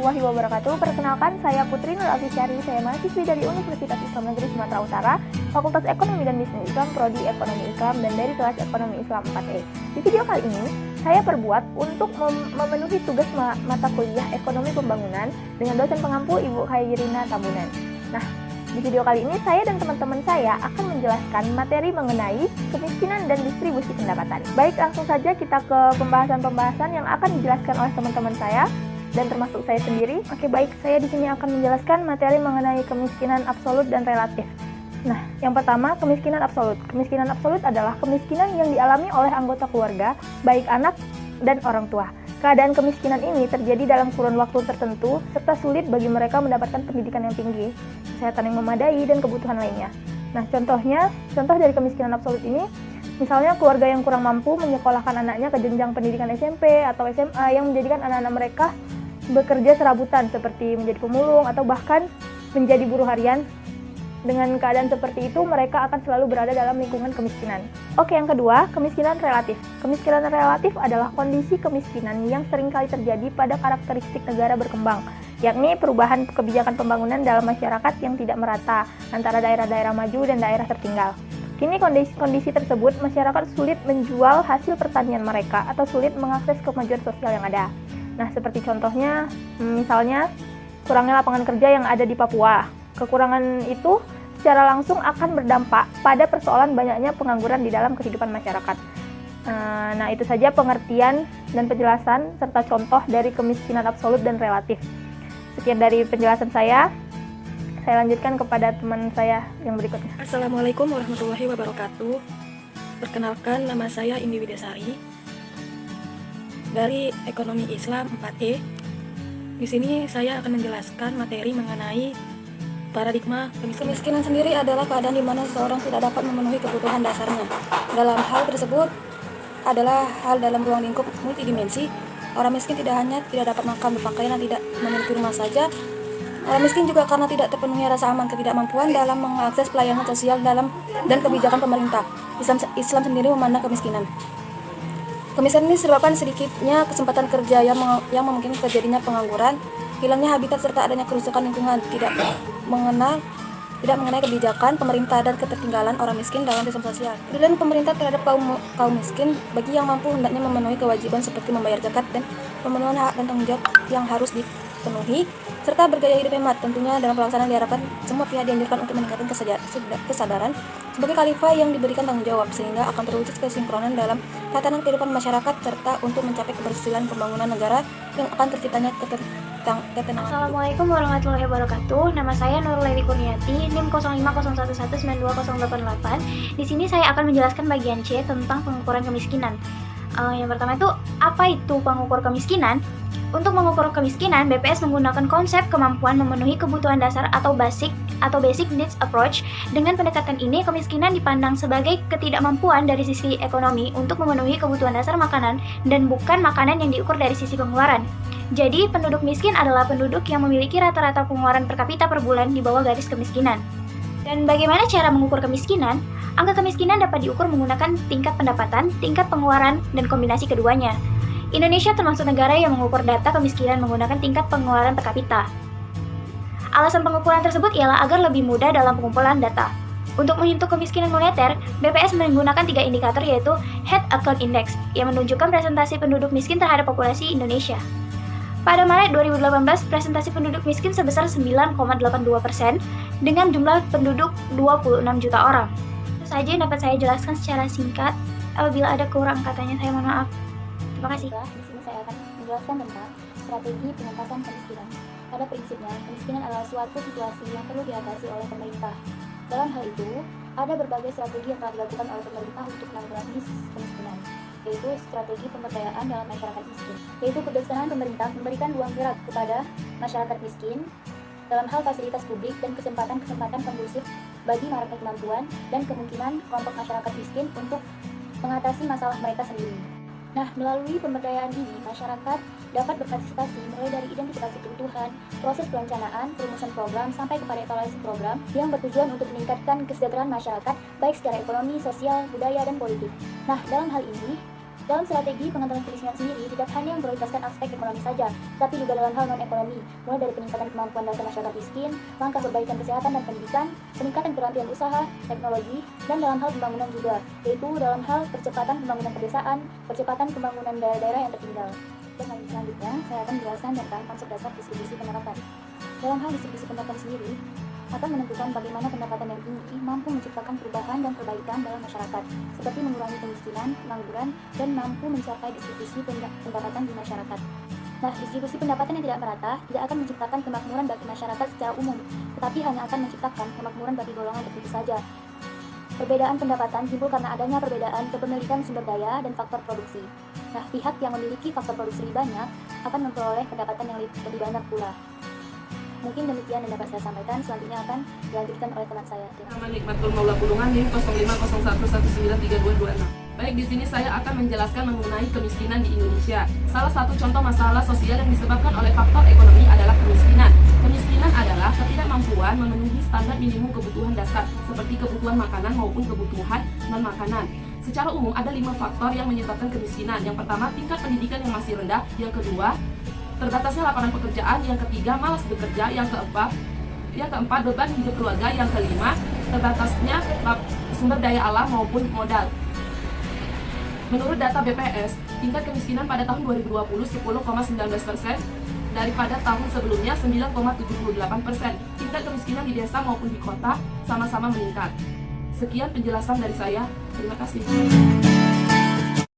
warahmatullahi wabarakatuh. Perkenalkan, saya Putri Nur Alfisyari. Saya mahasiswi dari Universitas Islam Negeri Sumatera Utara, Fakultas Ekonomi dan Bisnis Islam, Prodi Ekonomi Islam, dan dari kelas Ekonomi Islam 4E. Di video kali ini, saya perbuat untuk memenuhi tugas mata kuliah Ekonomi Pembangunan dengan dosen pengampu Ibu Khairina Tambunan. Nah, di video kali ini saya dan teman-teman saya akan menjelaskan materi mengenai kemiskinan dan distribusi pendapatan. Baik, langsung saja kita ke pembahasan-pembahasan yang akan dijelaskan oleh teman-teman saya dan termasuk saya sendiri. Oke, baik, saya di sini akan menjelaskan materi mengenai kemiskinan absolut dan relatif. Nah, yang pertama, kemiskinan absolut. Kemiskinan absolut adalah kemiskinan yang dialami oleh anggota keluarga, baik anak dan orang tua. Keadaan kemiskinan ini terjadi dalam kurun waktu tertentu, serta sulit bagi mereka mendapatkan pendidikan yang tinggi, kesehatan yang memadai, dan kebutuhan lainnya. Nah, contoh dari kemiskinan absolut ini, misalnya keluarga yang kurang mampu menyekolahkan anaknya ke jenjang pendidikan SMP atau SMA yang menjadikan anak-anak mereka bekerja serabutan seperti menjadi pemulung atau bahkan menjadi buruh harian. Dengan keadaan seperti itu, mereka akan selalu berada dalam lingkungan kemiskinan. Oke, yang kedua, kemiskinan relatif. Kemiskinan relatif adalah kondisi kemiskinan yang seringkali terjadi pada karakteristik negara berkembang, yakni perubahan kebijakan pembangunan dalam masyarakat yang tidak merata antara daerah-daerah maju dan daerah tertinggal. Kini kondisi tersebut, masyarakat sulit menjual hasil pertanian mereka atau sulit mengakses kemajuan sosial yang ada. Nah, seperti contohnya, misalnya kurangnya lapangan kerja yang ada di Papua. Kekurangan itu secara langsung akan berdampak pada persoalan banyaknya pengangguran di dalam kehidupan masyarakat. Nah, itu saja pengertian dan penjelasan serta contoh dari kemiskinan absolut dan relatif. Sekian dari penjelasan saya. Saya lanjutkan kepada teman saya yang berikutnya. Assalamualaikum warahmatullahi wabarakatuh. Perkenalkan, nama saya Indi Widasari dari Ekonomi Islam 4E. Di sini saya akan menjelaskan materi mengenai paradigma kemiskinan sendiri adalah keadaan di mana seseorang tidak dapat memenuhi kebutuhan dasarnya. Dalam hal tersebut adalah hal dalam ruang lingkup multidimensi. Orang miskin tidak hanya tidak dapat makan, berpakaian, dan tidak memiliki rumah saja. Orang miskin juga karena tidak terpenuhi rasa aman, ketidakmampuan dalam mengakses pelayanan sosial dan kebijakan pemerintah. Islam sendiri memandang kemiskinan. Kemiskinan ini disebabkan sedikitnya kesempatan kerja yang memungkinkan terjadinya pengangguran, hilangnya habitat serta adanya kerusakan lingkungan, tidak mengenai kebijakan pemerintah dan ketertinggalan orang miskin dalam sistem sosial. Kepedulian pemerintah terhadap kaum miskin bagi yang mampu hendaknya memenuhi kewajiban seperti membayar zakat dan pemenuhan hak dan tanggung jawab yang harus dipenuhi, serta bergaya hidup hemat. Tentunya dalam pelaksanaan diharapkan semua pihak dianjurkan untuk meningkatkan kesadaran sebagai khalifah yang diberikan tanggung jawab, sehingga akan terwujud kesinkronan dalam tatanan kehidupan masyarakat serta untuk mencapai keberhasilan pembangunan negara yang akan terciptanya ketenangan. Assalamualaikum warahmatullahi wabarakatuh. Nama saya Nurul Levi Kurniati, NIM 0501192088. Di sini saya akan menjelaskan bagian C tentang pengukuran kemiskinan. Yang pertama itu, apa itu pengukur kemiskinan? Untuk mengukur kemiskinan, BPS menggunakan konsep kemampuan memenuhi kebutuhan dasar atau basic needs approach. Dengan pendekatan ini, kemiskinan dipandang sebagai ketidakmampuan dari sisi ekonomi untuk memenuhi kebutuhan dasar makanan dan bukan makanan yang diukur dari sisi pengeluaran. Jadi, penduduk miskin adalah penduduk yang memiliki rata-rata pengeluaran per kapita per bulan di bawah garis kemiskinan. Dan bagaimana cara mengukur kemiskinan? Angka kemiskinan dapat diukur menggunakan tingkat pendapatan, tingkat pengeluaran, dan kombinasi keduanya. Indonesia termasuk negara yang mengukur data kemiskinan menggunakan tingkat pengeluaran per kapita. Alasan pengukuran tersebut ialah agar lebih mudah dalam pengumpulan data. Untuk menghitung kemiskinan moneter, BPS menggunakan 3 indikator, yaitu Head Account Index yang menunjukkan presentasi penduduk miskin terhadap populasi Indonesia. Pada Maret 2018, presentasi penduduk miskin sebesar 9,82% dengan jumlah penduduk 26 juta orang. Itu saja yang dapat saya jelaskan secara singkat. Apabila ada kurang katanya, saya mohon maaf. Terima kasih. Di sini saya akan menjelaskan tentang strategi pengentasan kemiskinan. Pada prinsipnya, kemiskinan adalah suatu situasi yang perlu diatasi oleh pemerintah. Dalam hal itu, ada berbagai strategi yang telah dilakukan oleh pemerintah untuk menanggulangi kemiskinan, yaitu strategi pemberdayaan dalam masyarakat miskin, yaitu kebijaksanaan pemerintah memberikan ruang gerak kepada masyarakat miskin dalam hal fasilitas publik dan kesempatan-kesempatan kondusif bagi maraknya kemampuan dan kemungkinan kelompok masyarakat miskin untuk mengatasi masalah mereka sendiri. Nah, melalui pemberdayaan ini, masyarakat dapat berpartisipasi mulai dari identifikasi kebutuhan, proses perencanaan, perumusan program, sampai kepada evaluasi program yang bertujuan untuk meningkatkan kesejahteraan masyarakat, baik secara ekonomi, sosial, budaya, dan politik. Nah, dalam hal ini, Dalam strategi pengentasan kemiskinan sendiri, tidak hanya memprioritaskan aspek ekonomi saja, tapi juga dalam hal non-ekonomi, mulai dari peningkatan kemampuan dasar masyarakat miskin, langkah perbaikan kesehatan dan pendidikan, peningkatan keterampilan usaha, teknologi, dan dalam hal pembangunan juga, yaitu dalam hal percepatan pembangunan pedesaan, percepatan pembangunan daerah-daerah yang tertinggal. Dan selanjutnya, saya akan menjelaskan tentang konsep dasar distribusi pendapatan. Dalam hal distribusi pendapatan sendiri, akan menentukan bagaimana pendapatan yang tinggi mampu menciptakan perubahan dan perbaikan dalam masyarakat, seperti mengurangi kemiskinan, pengangguran, dan mampu mencapai distribusi pendapatan di masyarakat. Nah, distribusi pendapatan yang tidak merata tidak akan menciptakan kemakmuran bagi masyarakat secara umum, tetapi hanya akan menciptakan kemakmuran bagi golongan tertentu saja. Perbedaan pendapatan timbul karena adanya perbedaan kepemilikan sumber daya dan faktor produksi. Nah, pihak yang memiliki faktor produksi lebih banyak akan memperoleh pendapatan yang lebih banyak pula. Mungkin demikian yang dapat saya sampaikan, selanjutnya akan dilanjutkan oleh teman saya. Nama Nikmatul Maula Bulungan NIM 0501193226. Baik, di sini saya akan menjelaskan mengenai kemiskinan di Indonesia. Salah satu contoh masalah sosial yang disebabkan oleh faktor ekonomi adalah kemiskinan. Kemiskinan adalah ketidakmampuan memenuhi standar minimum kebutuhan dasar seperti kebutuhan makanan maupun kebutuhan non-makanan. Secara umum ada 5 faktor yang menyebabkan kemiskinan. Yang pertama, tingkat pendidikan yang masih rendah. Yang kedua, terbatasnya lapangan pekerjaan. Yang ketiga, malas bekerja. Yang keempat, beban hidup keluarga. Yang kelima, terbatasnya sumber daya alam maupun modal. Menurut data BPS, tingkat kemiskinan pada tahun 2020 10,19%, daripada tahun sebelumnya 9,78%. Tingkat kemiskinan di desa maupun di kota sama-sama meningkat. Sekian penjelasan dari saya. Terima kasih.